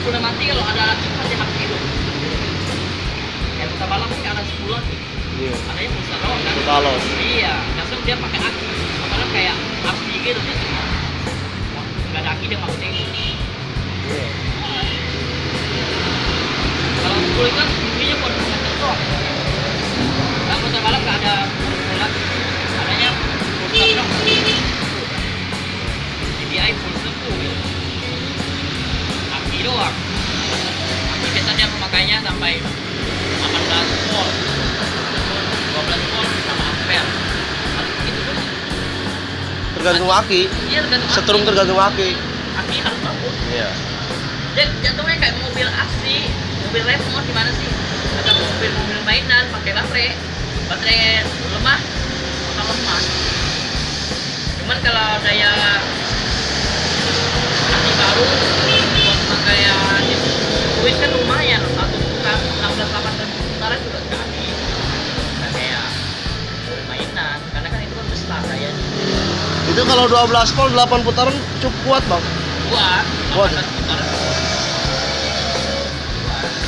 udah mati kalau ada masih mati itu. Kayak putar balap kan ada 10 lagi. Iya. Adanya pusat doang kan. Talos. Iya, biasanya dia pakai aki. Apalagi kayak api gitu biasanya. Nggak ada aki dia maksudnya. Iya. Kalau 10 itu kan intinya buat ngetes doang. Nah, putar balap nggak ada bulat. Adanya pusat doang. CDI full sepuh gitu. Aki doang. Aki biasanya pemakainya sampai 18 volt, 12 volt sama ampere. Itu tuh. Tergantung aki. Iya tergantung Setrum aki. tergantung aki. Aki harus bagus. Iya. Dia jatuhnya kayak mobil asli, mobil remote gimana sih? Atau mobil mainan pakai baterai lemah, bakal lemah. Cuman kalau daya aki baru buat pakaian duit kan lumayan, satu putaran 16-18 putaran juga sekali. Nggak kayak mobil mainan, karena kan itu kan besar dayanya. Itu kalau 12 volt 8 putaran cukup kuat, Bang. Kuat 18 putaran.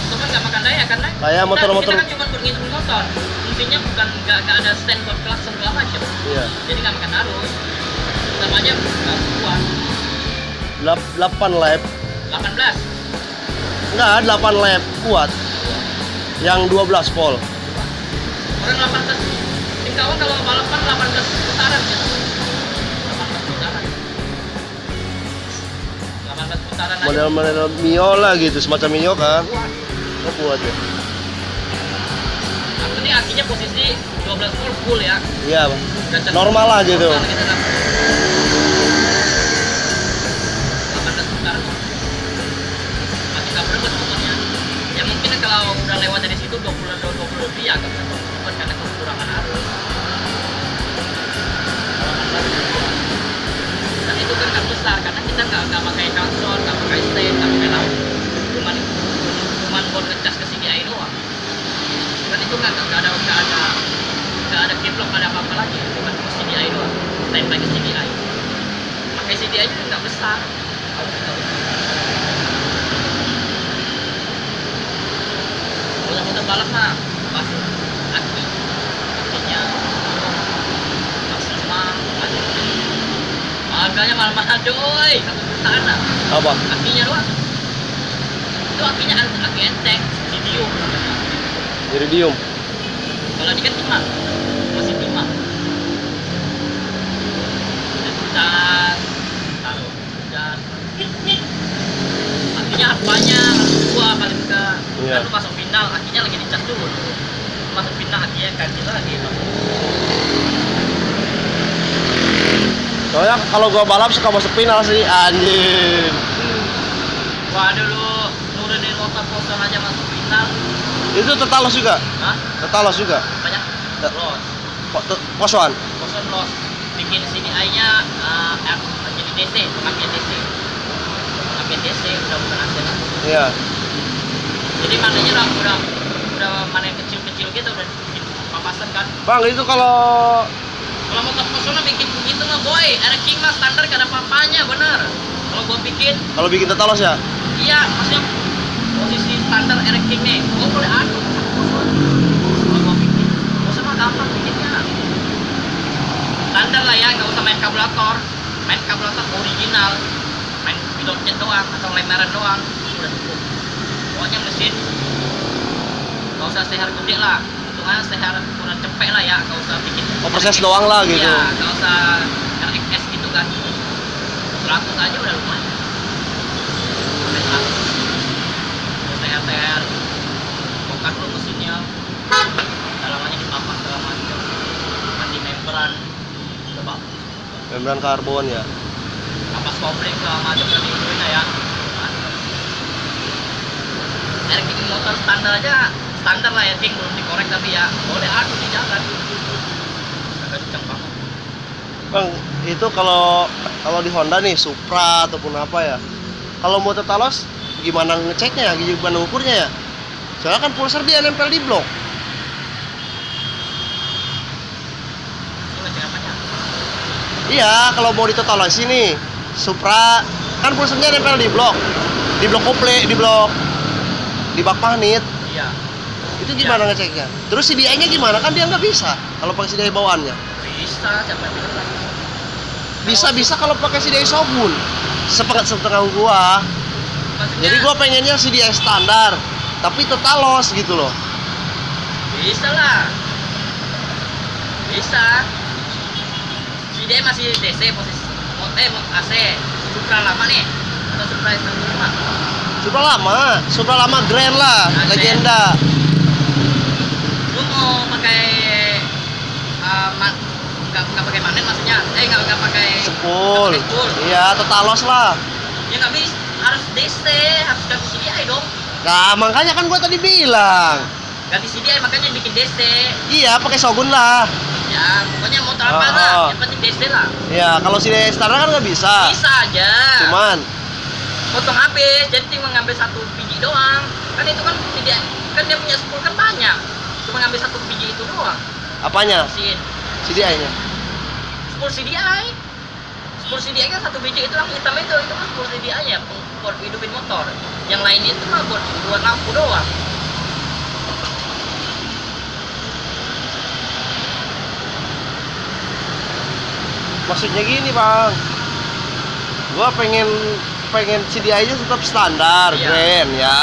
Itu kan nggak makan daya karena Kayak motor-motor. kita kan cuma berhitung motor. Fungsinya bukan nggak ada stand buat kelas segala macam. Iya. Jadi nggak makan arus. Sama aja nggak kuat. 8 lap. 18. Enggak, 8 lap kuat. Yang 12 volt. Orang 18. Tim kawan kalau balapan 18 putaran ya. 18 putaran. 18 putaran aja. Model-model Mio lah gitu, semacam Mio kan. Kuat. Oh, kuat ya. Yang penting akinya posisi 12 volt full ya. Iya, Bang. Dan Normal lah gitu. Normal gitu kan. 18 putaran. Masih nggak berebut motornya. Ya mungkin kalau udah lewat dari situ 20 lebih agak berebut karena kekurangan arus. Dan itu kan nggak besar karena kita nggak pakai kalsor, nggak pakai stand, nggak pakai lampu. Cuman buat ngecas ke CDI doang. Kan itu nggak ada kiplok, nggak ada apa-apa lagi. Cuma ke CDI doang. Stand pakai CDI. Pakai CDI juga nggak besar. Kalau motor balap mah pasti akinya maksimal ada. Harganya mahal-mahal coy, 1 jutaan lah. Apa? Akinya doang. Itu akinya aki enteng, medium. Iridium. Kalau ini kan timah, masih timah. Dan taruh dan akinya apanya dua paling enggak. Iya. Kan lu masuk final, akinya lagi dicas dulu. Masuk final akinya ganti lagi. Soalnya kalau gua balap suka masuk final sih, anjir. Waduh lu nurunin motor kosong aja masuk final. Itu Tetalos juga. Hah? Tetalos juga. Banyak loss. Koswan. Kosong loss. Bikin CDI-nya jadi DC, pengapian DC. Pengapian DC udah bukan AC lagi. Iya. Jadi mananya udah mana yang kecil-kecil gitu udah bikin papasan kan. Bang, itu kalau Motor kosongnya bikin begitu mah boy, ada king mah standar gak ada apa-apanya bener. Kalau gua bikin, bikin Tetalos ya? iya maksudnya posisi standar Eric King nih, gua boleh adu. Kalau gua bikin, kosong mah gampang bikinnya. Standar lah ya, nggak usah main kabulator original, main pilot jet doang atau lemaran doang, udah cukup. Pokoknya mesin nggak usah sehar gede lah. Hitungannya sehar kurang cepet lah ya, nggak usah bikin proses doang lah gitu. iya, nggak usah RXS gitu kan, 100 aja udah lumayan sampai 100 sehar bongkar dulu mesinnya, dalamannya dipapak segala macam, ganti membran udah bagus, Membran karbon ya. kapas kopling segala macam udah diikutin lah ya. RX motor standar lah ya, King belum dikorek tapi ya boleh adu di jalan. Agak kencang banget. Bang, itu kalau di Honda nih Supra ataupun apa ya. Kalau mau Tetalos gimana ngeceknya ya? Gimana ukurnya ya? Soalnya kan pulsar dia nempel di blok. Itu ngecek apanya? Iya, kalau mau di Tetalos ini Supra kan pulsarnya nempel di blok. di blok kople, di bak magnet. Iya. Itu gimana ngeceknya? Terus CDI-nya gimana? Kan dia nggak bisa kalau pakai CDI bawaannya. Bisa, siapa yang bilang? Bisa kalau pakai CDI Shogun. Setengah gua. Maksudnya, Jadi gua pengennya CDI standar, tapi total loss gitu loh. bisa lah. Bisa. CDI masih DC posisi AC. Supra lama nih atau Supra yang lama? Supra lama Grand lah, Nah, legenda. Lu mau pakai nggak pakai magnet maksudnya? Nggak pakai Sepul. nggak pakai spool. Iya, total loss lah. Ya nggak bisa, harus DC, harus ganti CDI dong. Nah, makanya kan gua tadi bilang. Ganti CDI makanya bikin DC. Iya, pakai Shogun lah. Ya, pokoknya motor apa Oh, lah, oh. yang penting DC lah. Iya, kalau CDI standar kan nggak bisa. Bisa aja. Cuman, Potong habis, jadi tinggal ngambil satu biji doang. Kan itu kan CDI, kan dia punya spool kan banyak. Cuma ngambil satu biji itu doang. apanya? Bersihin. CDI-nya. Spool CDI. Spool CDI kan satu biji itu yang hitam itu kan spool CDI-nya buat hidupin motor. Yang lain itu mah buat lampu doang. Maksudnya gini, Bang. Gua pengen CDI-nya tetap standar, Iya. Grand ya.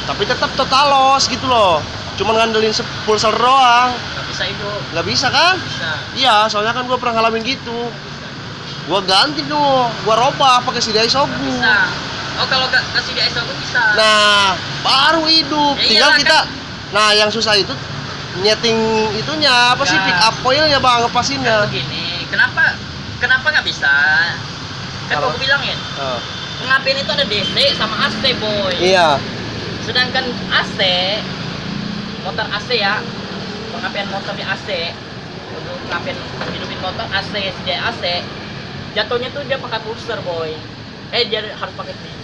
Tapi tetap total loss gitu loh. Cuman ngandelin pulsar doang. Nggak bisa hidup. Nggak bisa kan? Bisa. Iya, soalnya kan gua pernah ngalamin gitu. Bisa. Gua ganti tuh, gua robah pakai CDI Shogun. Bisa. Oh, kalau nggak CDI Shogun bisa. Nah, baru hidup. Ya Tinggal iyalah, kita. Nah, yang susah itu nyeting itunya apa sih, Nggak. pick up coilnya, Bang, ngepasinnya. Kan begini, kenapa nggak bisa? Kan Kalau- aku bilangin, Oh. pengapian itu ada DC sama AC, boy. Iya. Sedangkan AC, motor AC ya, pengapian motor di AC, untuk pengapian hidupin motor AC, CDI AC, jatuhnya tuh dia pakai pulser, boy. Dia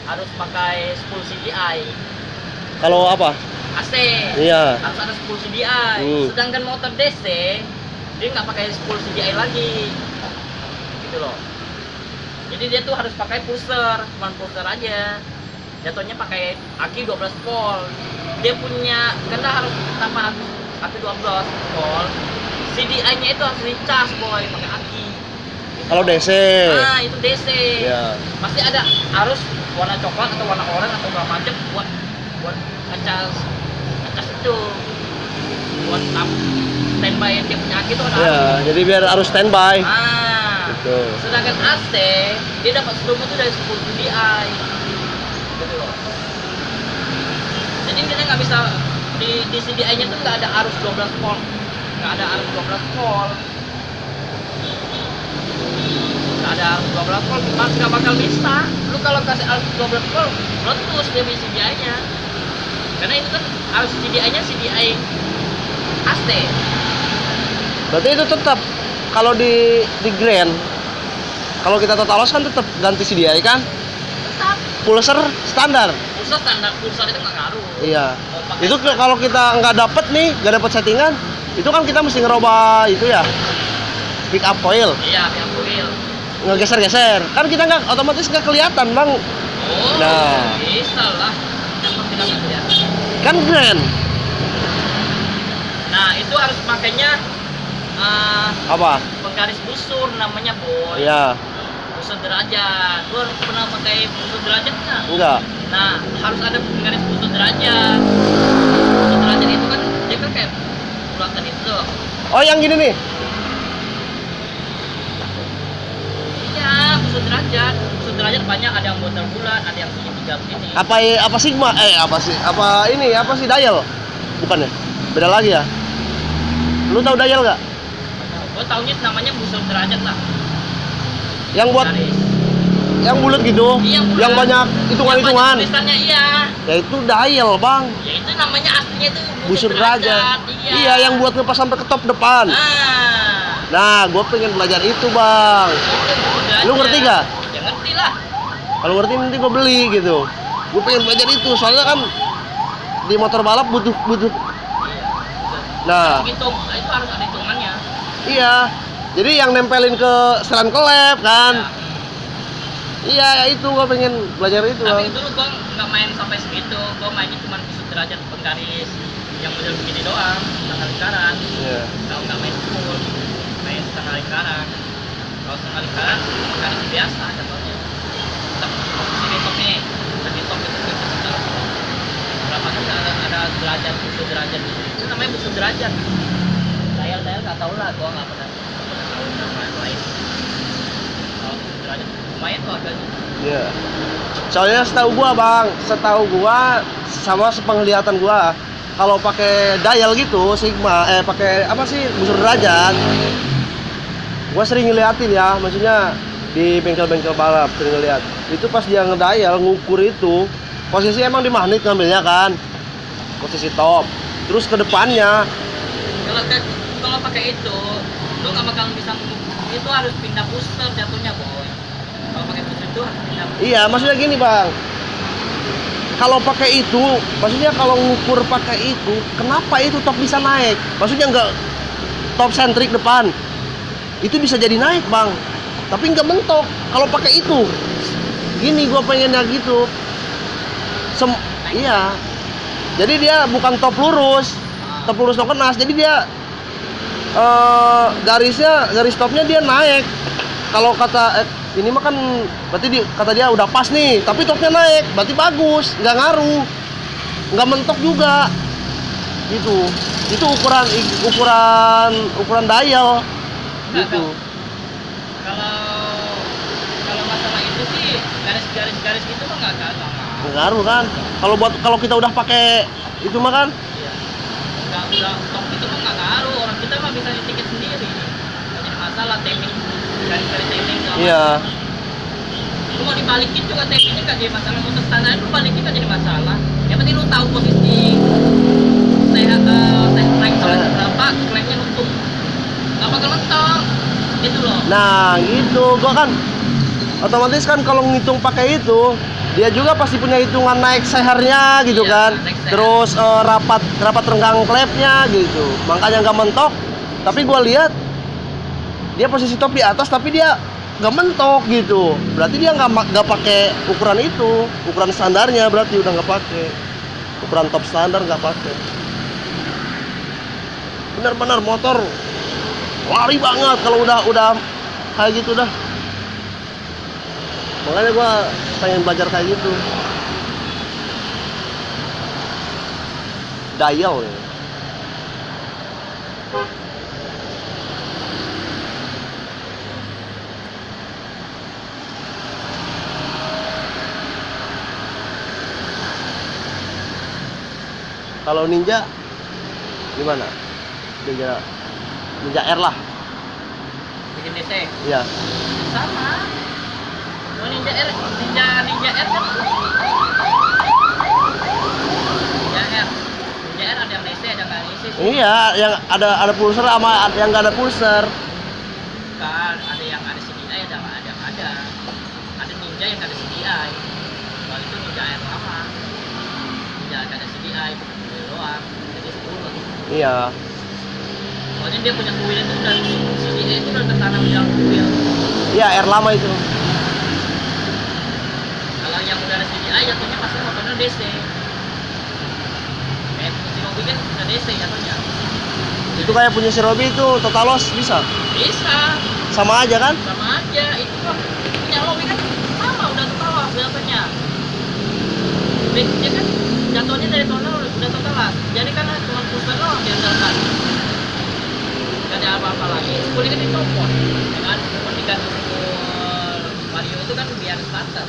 harus pakai spool CDI. Kalau apa? AC Iya. harus ada spool CDI. Sedangkan motor DC dia nggak pakai spool CDI lagi, gitu loh. Jadi dia tuh harus pakai pulser, cuma pulser aja. Jatuhnya pakai aki 12 volt. Dia punya karena harus tambah aki 12 volt. CDI-nya itu harus dicas, boy, pakai aki. Gitu Kalau loh. DC. Nah, itu DC. Iya. Pasti ada harus warna coklat atau warna oranye atau segala macam buat ngecas itu, buat standby dia punya aki itu ada Iya, harus. jadi biar harus standby. Ah, Gitu. sedangkan AC dia dapat strom itu dari 10 dpi, gitu loh. Jadi kita nggak bisa di CDI-nya tuh nggak ada arus 12 volt, nggak ada arus 12 volt, nggak ada arus 12 volt, nggak bakal bisa. Lu kalau kasih arus 12 volt, meletus dia di CDI-nya, karena itu kan arus CDI-nya CDI AC. Berarti itu tetap kalau di Grand, kalau kita total loss kan tetap ganti CDI kan? Tetap Pulser standar. pulsar standar, pulsar itu nggak ngaruh. Iya. Mau pakai Itu kalau kita nggak dapet nih, nggak dapet settingan, itu kan kita mesti ngerubah itu ya, pick up coil, iya, yang kuil. ngegeser-geser. Kan kita nggak otomatis nggak kelihatan, Bang. Oh, Nah. bisa lah. Yang penting nggak kelihatan. Kan Grand. Nah, itu harus makanya Apa? penggaris busur namanya, boy. Iya. Busur derajat. Lu harus pernah pakai busur derajat nggak? Enggak. Nah, harus ada penggaris busur derajat. Busur derajat itu kan dia kan kayak bulatan itu. Oh, yang gini nih. Iya, busur derajat. Busur derajat banyak, ada yang bulat, ada yang segitiga begini. Apa Sigma? Apa sih? Apa ini? Apa sih dial? Bukan ya? Beda lagi ya? Lu tahu dial nggak? Gua taunya namanya busur derajat lah. Yang buat Garis. yang bulat gitu, Iya, bulat. yang banyak hitungan-hitungan. Yang banyak tulisannya, iya. Ya itu dial, Bang. Ya itu namanya aslinya itu Busur derajat. Iya. Iya, yang buat ngepas sampai ke top depan. Ah. Nah, gue pengen belajar itu, Bang. Itu busur derajat. Lu ngerti gak? Ya ngerti lah. Kalau ngerti nanti gue beli gitu. Gue pengen belajar itu, soalnya kan di motor balap butuh. Iya. Nah, Hitung, itu harus ada hitungannya. iya. Jadi yang nempelin ke setelan kelep kan. Ya. Iya, itu gua pengen belajar itu, Tapi Bang. dulu gua nggak main sampai segitu, gua mainnya cuma busur derajat penggaris yang model begini doang, setengah lingkaran. Iya. Kalau nggak main full, main setengah lingkaran. Kalau setengah lingkaran, penggaris biasa contohnya. Sini top nih, tadi top itu kita berapa kan ada derajat, busur derajat itu namanya busur derajat. Dial nggak tahu lah, gua nggak pernah tahu nama yang lain. Kalau busur derajat lumayan tuh harganya. Iya. Soalnya setahu gua sama sepenglihatan gua, kalau pakai dial gitu Sigma, pakai apa sih busur derajat, gua sering ngeliatin ya, maksudnya di bengkel-bengkel balap sering ngeliat. Itu pas dia ngedial ngukur itu, posisi emang di magnet ngambilnya kan, posisi top. Terus ke depannya, Kalau pakai itu, lu nggak bakal bisa itu harus pindah booster jatuhnya boy. Kalau pakai booster itu harus pindah. iya maksudnya gini bang, kalau pakai itu, maksudnya kalau ngukur pakai itu, kenapa itu top bisa naik? Maksudnya nggak top sentrik depan, itu bisa jadi naik bang, tapi nggak mentok. Kalau pakai itu, gini gua pengennya gitu. Iya, jadi dia bukan top lurus no kenas, jadi dia garis topnya dia naik. Kalau kata ini mah kan berarti kata dia udah pas nih, tapi topnya naik, berarti bagus, nggak ngaruh, nggak mentok juga, gitu. Itu ukuran dial, gitu. Kalau masalah itu sih garis gitu mah nggak Nggak ngaruh kan? Kalau kita udah pakai itu mah kan? Iya. Udah top itu mah nggak ngaruh, orang kita mah bisa nyetingin sendiri. Nggak jadi masalah timing, garis timing nggak Iya. masalah. Lu mau dibalikin juga timingnya nggak jadi masalah, untuk standar lu balikin nggak jadi masalah. Yang penting lu tahu posisi saya naik sampai berapa, klaimnya nutup. Nggak bakal mentok, gitu loh. Nah, gitu. Gua kan otomatis kan kalau ngitung pakai itu, dia juga pasti punya hitungan naik sehernya gitu Iya, kan. naik seher. Terus rapat renggang klepnya gitu. Makanya nggak mentok. Tapi gua lihat dia posisi top di atas tapi dia nggak mentok gitu. Berarti dia nggak pakai ukuran itu, ukuran standarnya berarti udah nggak pakai. Ukuran top standar nggak pakai. Benar-benar motor lari banget kalau udah kayak gitu dah. Makanya gua pengen belajar kayak gitu. Dial ya. Kalau Ninja gimana? Ninja R lah. Bikin DC Iya. sama. Oh, Ninja R kan Ninja R ada yang DC ada nggak DC sih. Iya, yang ada pulser sama yang nggak ada pulser. Kan ada yang ada CDI ada nggak ada Ninja yang nggak ada CDI. Kalau itu Ninja R lama, Ninja nggak ada CDI doang, jadi 10. Iya. Soalnya dia punya kuil itu dan CDI itu udah tertanam di dalam kuil. Iya, R lama itu. Kalau yang udah ada CDI jatuhnya pasti motornya DC. Kayak si Robi kan udah DC jatuhnya. Itu kayak punya si Robi itu Totalos bisa. Bisa, Sama aja kan? sama aja. Itu kan punya Robi kan sama udah total jatuhnya. Dia kan jatuhnya dari total udah total lah. Jadi kan cuma pusat doang dia jalan. Gak ada apa-apa lagi. Kulit kan dicopot. Ya kan? Cuma diganti Vario itu kan biar standar.